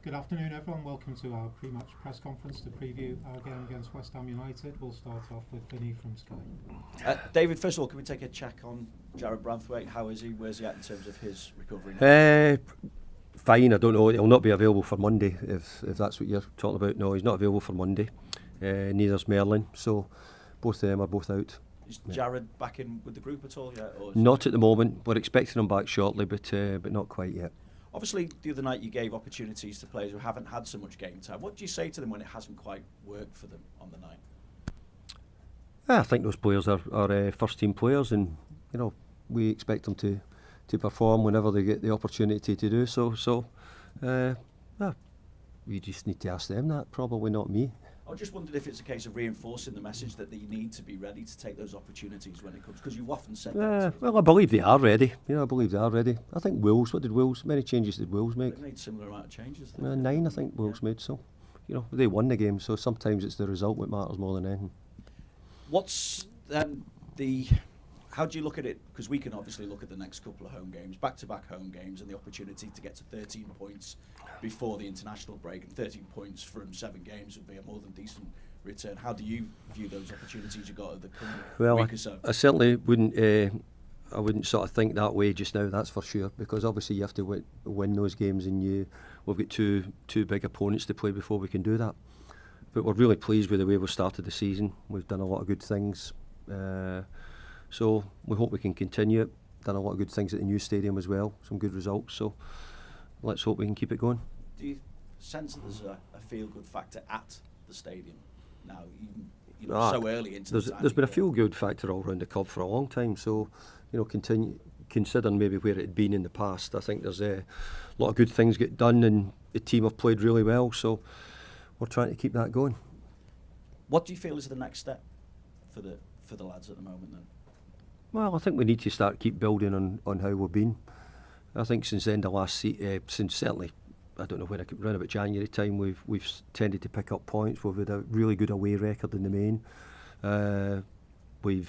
Good afternoon, everyone. Welcome to our pre-match press conference to preview our game against West Ham United. We'll start off with Vinny from Sky. David, first of all, can we take a check on Jarrad Branthwaite? How is he? Where's he at in terms of his recovery now? Fine, I don't know. He'll not be available for Monday, if that's what you're talking about. No, he's not available for Monday. Neither's Merlin, so both of them are both out. Is Jarrad back in with the group at all yet? Or not at the moment. We're expecting him back shortly, but not quite yet. Obviously, the other night you gave opportunities to players who haven't had so much game time. What do you say to them when it hasn't quite worked for them on the night? I think those players are first-team players, and we expect them to perform whenever they get the opportunity to do so. So, we just need to ask them that. Probably not me. I just wondered if it's a case of reinforcing the message that you need to be ready to take those opportunities when it comes, because you've often said that. Well, I believe they are ready. I believe they are ready. I think Wolves. What did Wolves? Many changes did Wolves make? They made similar amount of changes. 9, I think Wolves made. So, they won the game. So sometimes it's the result that matters more than anything. What's how do you look at it? Because we can obviously look at the next couple of home games, back-to-back home games, and the opportunity to get to 13 points before the international break, and 13 points from 7 games would be a more than decent return. How do you view those opportunities you got at the coming week or so? I certainly wouldn't. I wouldn't sort of think that way just now. That's for sure, because obviously you have to win those games, and we've got two big opponents to play before we can do that. But we're really pleased with the way we've started the season. We've done a lot of good things. So we hope we can continue it. Done a lot of good things at the new stadium as well, some good results. So let's hope we can keep it going. Do you sense that there's a feel-good factor at the stadium now, so early into the time? There's been a feel-good factor all around the club for a long time. So, considering maybe where it had been in the past, I think there's a lot of good things get done, and the team have played really well. So we're trying to keep that going. What do you feel is the next step for the lads at the moment then? Well, I think we need to keep building on how we've been. I think since the end of last season, since certainly, I don't know when, around about January time, we've tended to pick up points. We've had a really good away record in the main. We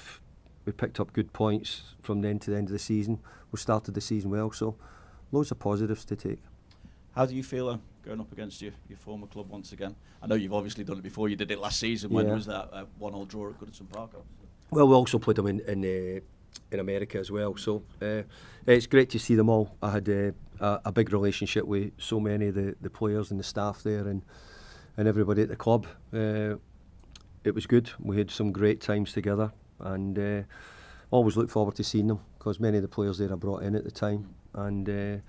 picked up good points from then to the end of the season. We started the season well, so loads of positives to take. How do you feel going up against your former club once again? I know you've obviously done it before. You did it last season. When was that 1-1 draw at Goodison Park? Well, we also played them in America as well, so it's great to see them all. I had a big relationship with so many of the players and the staff there, and everybody at the club. It was good. We had some great times together, and always look forward to seeing them, because many of the players there I brought in at the time, and they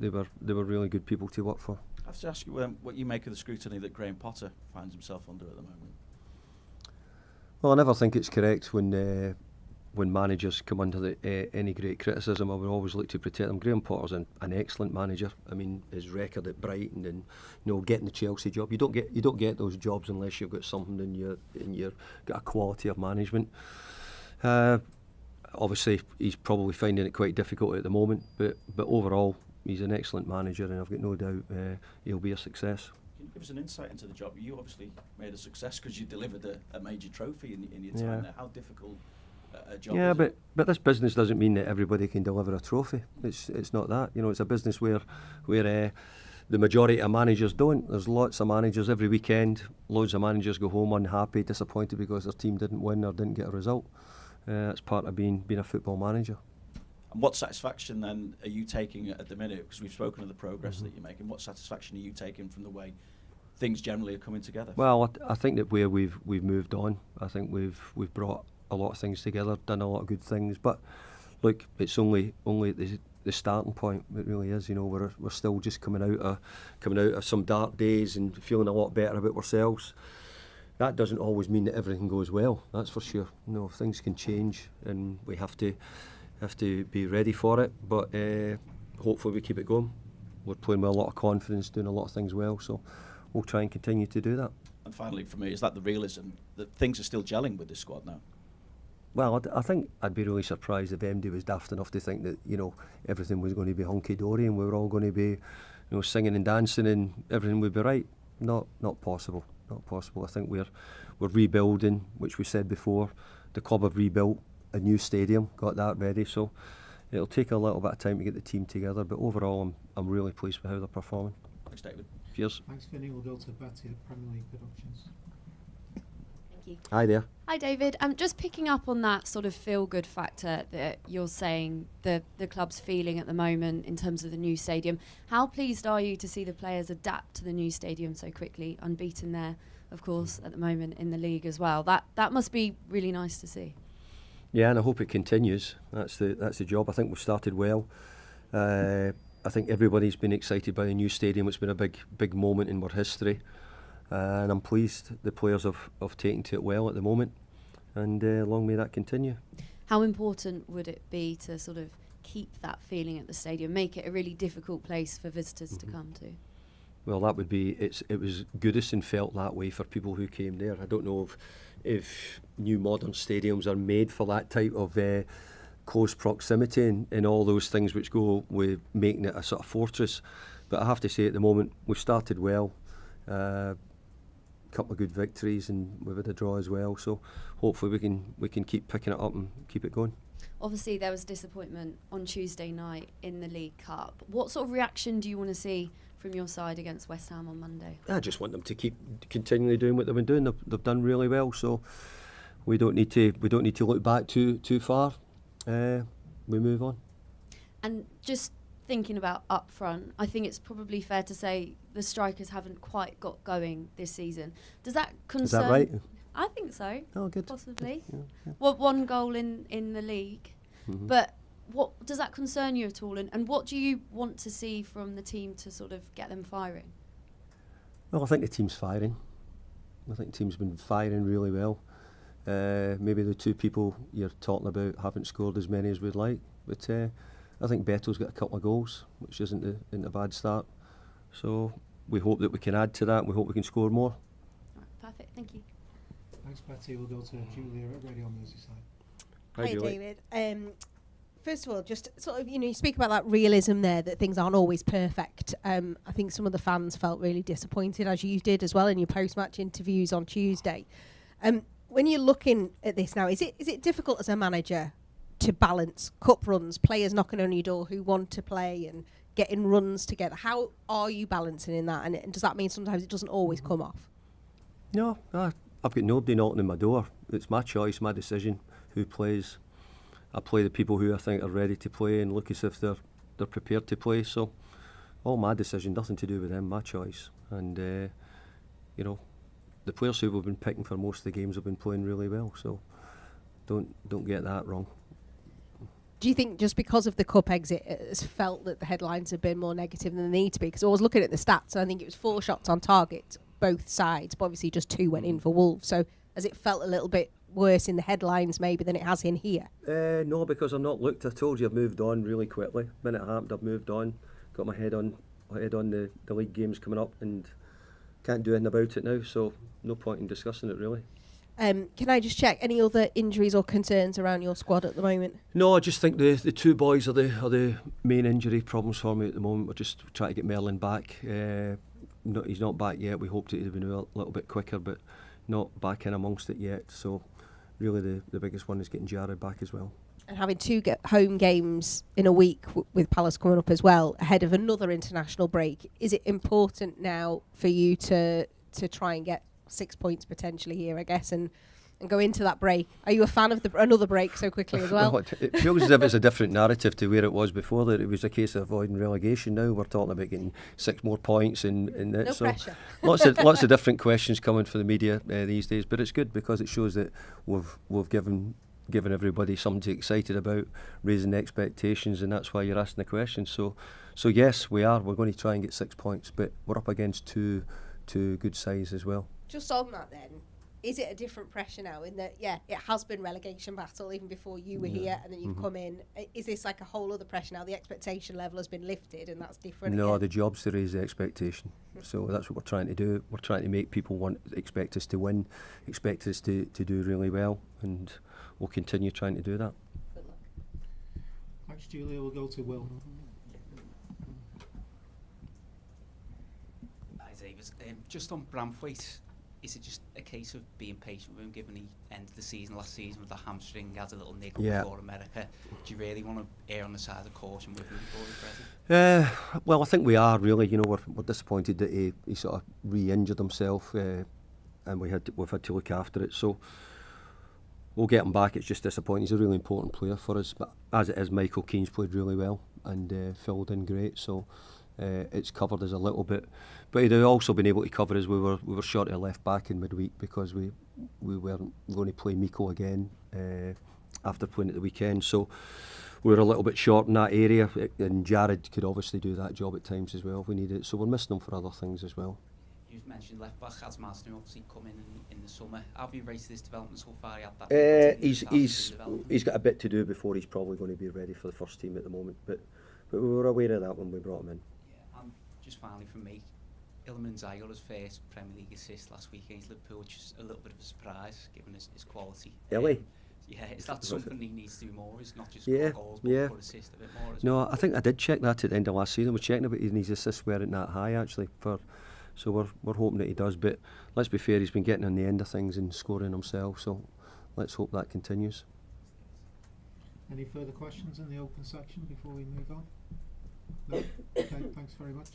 were really good people to work for. I have to ask you what you make of the scrutiny that Graham Potter finds himself under at the moment. Well, I never think it's correct when managers come under any great criticism. I would always look to protect them. Graham Potter's an excellent manager. I mean, his record at Brighton and getting the Chelsea job. You don't get those jobs unless you've got something in your got a quality of management. Obviously, he's probably finding it quite difficult at the moment, but overall, he's an excellent manager, and I've got no doubt he'll be a success. Can you give us an insight into the job? You obviously made a success because you delivered a major trophy in your time there. How difficult a job is it? but this business doesn't mean that everybody can deliver a trophy. It's not that. It's a business where the majority of managers don't. There's lots of managers every weekend. Loads of managers go home unhappy, disappointed because their team didn't win or didn't get a result. That's part of being a football manager. And what satisfaction then are you taking at the minute? Because we've spoken of the progress that you're making. What satisfaction are you taking from the way things generally are coming together? Well, I think that where we've moved on, I think we've brought a lot of things together, done a lot of good things. But look, it's only the starting point. It really is. We're still just coming out of some dark days and feeling a lot better about ourselves. That doesn't always mean that everything goes well. That's for sure. Things can change, and we have to be ready for it, but hopefully we keep it going. We're playing with a lot of confidence, doing a lot of things well, so we'll try and continue to do that. And finally, for me, is that the realism that things are still gelling with this squad now? Well, I think I'd be really surprised if MD was daft enough to think that everything was going to be hunky-dory and we were all going to be singing and dancing and everything would be right. Not possible. Not possible. I think we're rebuilding, which we said before. The club have rebuilt a new stadium, got that ready, so it'll take a little bit of time to get the team together, but overall I'm really pleased with how they're performing. Thanks, David. Cheers. Thanks, Vinny. We'll go to Betty at Premier League Productions. Thank you. Hi there. Hi, David. Just picking up on that sort of feel-good factor that you're saying the club's feeling at the moment in terms of the new stadium. How pleased are you to see the players adapt to the new stadium so quickly, unbeaten there, of course, at the moment in the league as well? That must be really nice to see. Yeah, and I hope it continues. That's the job. I think we've started well. I think everybody's been excited by the new stadium. It's been a big moment in our history, and I'm pleased the players have taken to it well at the moment, and long may that continue. How important would it be to sort of keep that feeling at the stadium, make it a really difficult place for visitors to come to? Well, that would be, it was Goodison felt that way for people who came there. I don't know if new modern stadiums are made for that type of close proximity and all those things which go with making it a sort of fortress. But I have to say at the moment we've started well, couple of good victories, and we've had a draw as well, so hopefully we can keep picking it up and keep it going. Obviously there was disappointment on Tuesday night in the League Cup. What sort of reaction do you want to see from your side against West Ham on Monday? I just want them to keep continually doing what they've been doing. They've done really well, so we don't need to look back too far. We move on. And just thinking about up front, I think it's probably fair to say the strikers haven't quite got going this season. Does that concern? Is that right? I think so. Oh, good. Possibly. Yeah. Well, one goal in the league. Mm-hmm. But what does that concern you at all? And what do you want to see from the team to sort of get them firing? Well, I think the team's firing. I think the team's been firing really well. Maybe the two people you're talking about haven't scored as many as we'd like, but I think Beto's got a couple of goals, which isn't a bad start. So we hope that we can add to that. We hope we can score more. All right, perfect. Thank you. Thanks, Betty. We'll go to Julia at Radio Merseyside. Hi, David. First of all, just sort of, you speak about that realism there, that things aren't always perfect. I think some of the fans felt really disappointed, as you did as well in your post-match interviews on Tuesday. When you're looking at this now, is it difficult as a manager to balance cup runs, players knocking on your door who want to play and getting runs together? How are you balancing in that? And does that mean sometimes it doesn't always come off? No, I've got nobody knocking on my door. It's my choice, my decision, who plays. I play the people who I think are ready to play and look as if they're prepared to play. So all my decision, nothing to do with them, my choice. And the players who we've been picking for most of the games have been playing really well. So don't get that wrong. Do you think just because of the cup exit, it's felt that the headlines have been more negative than they need to be? Because I was looking at the stats, and I think it was 4 shots on target, both sides, but obviously just 2 went in for Wolves. So has it felt a little bit worse in the headlines maybe than it has in here? No, because I've not looked. I told you I've moved on really quickly. The minute it happened, I've moved on. Got my head on the league games coming up, and can't do anything about it now. So no point in discussing it really. Can I just check any other injuries or concerns around your squad at the moment? No, I just think the 2 boys are the main injury problems for me at the moment. We're just trying to get Merlin back. He's not back yet. We hoped it would have been a little bit quicker, but not back in amongst it yet. So really the biggest one is getting Jared back as well. And having 2 home games in a week with Palace coming up as well, ahead of another international break, is it important now for you to try and get 6 points potentially here, I guess, and go into that break? Are you a fan of another break so quickly as well? It feels as if it's a different narrative to where it was before, that it was a case of avoiding relegation. Now we're talking about getting 6 more points and that. No so pressure. lots of different questions coming for the media these days, but it's good because it shows that we've given everybody something to get excited about, raising the expectations, and that's why you're asking the question. So yes, we're going to try and get 6 points, but we're up against two good sides as well. Just on that then, is it a different pressure now in that, it has been relegation battle even before you were here, and then you've come in. Is this like a whole other pressure now? The expectation level has been lifted and that's different No, again? the job's to raise the expectation. So that's what we're trying to do. We're trying to make people expect us to win, expect us to do really well, and we'll continue trying to do that. Good luck. Thanks, Julia. We'll go to Will. Hi, David. Just on Bramthwaite, is it just a case of being patient with him, given he ended the season last season with a hamstring, had a little niggle before America? Do you really want to err on the side of caution with him before he's ready? Well, I think we are really. You know, we're disappointed that he sort of re-injured himself, and we've had to look after it. So we'll get him back. It's just disappointing. He's a really important player for us. But as it is, Michael Keane's played really well and filled in great. So it's covered us a little bit. But he'd also been able to cover us. We were short of left back in midweek because we weren't going to play Miko again after playing at the weekend. So we were a little bit short in that area, and Jared could obviously do that job at times as well if we needed it. So we're missing him for other things as well. You've mentioned left back has Marston obviously come in the summer. How have you rated his development so far? He's got a bit to do before he's probably going to be ready for the first team at the moment. But we were aware of that when we brought him in. Yeah, and just finally from me, Iliman Ndiaye got his first Premier League assist last week against Liverpool, which is a little bit of a surprise given his quality. Illy? Yeah, is that something he needs to do more? Is not just score goals, but assist a bit more? No, I think I did check that at the end of last season. We're checking about his assists weren't that high actually. So we're hoping that he does. But let's be fair, he's been getting on the end of things and scoring himself. So let's hope that continues. Any further questions in the open section before we move on? No? Okay, thanks very much.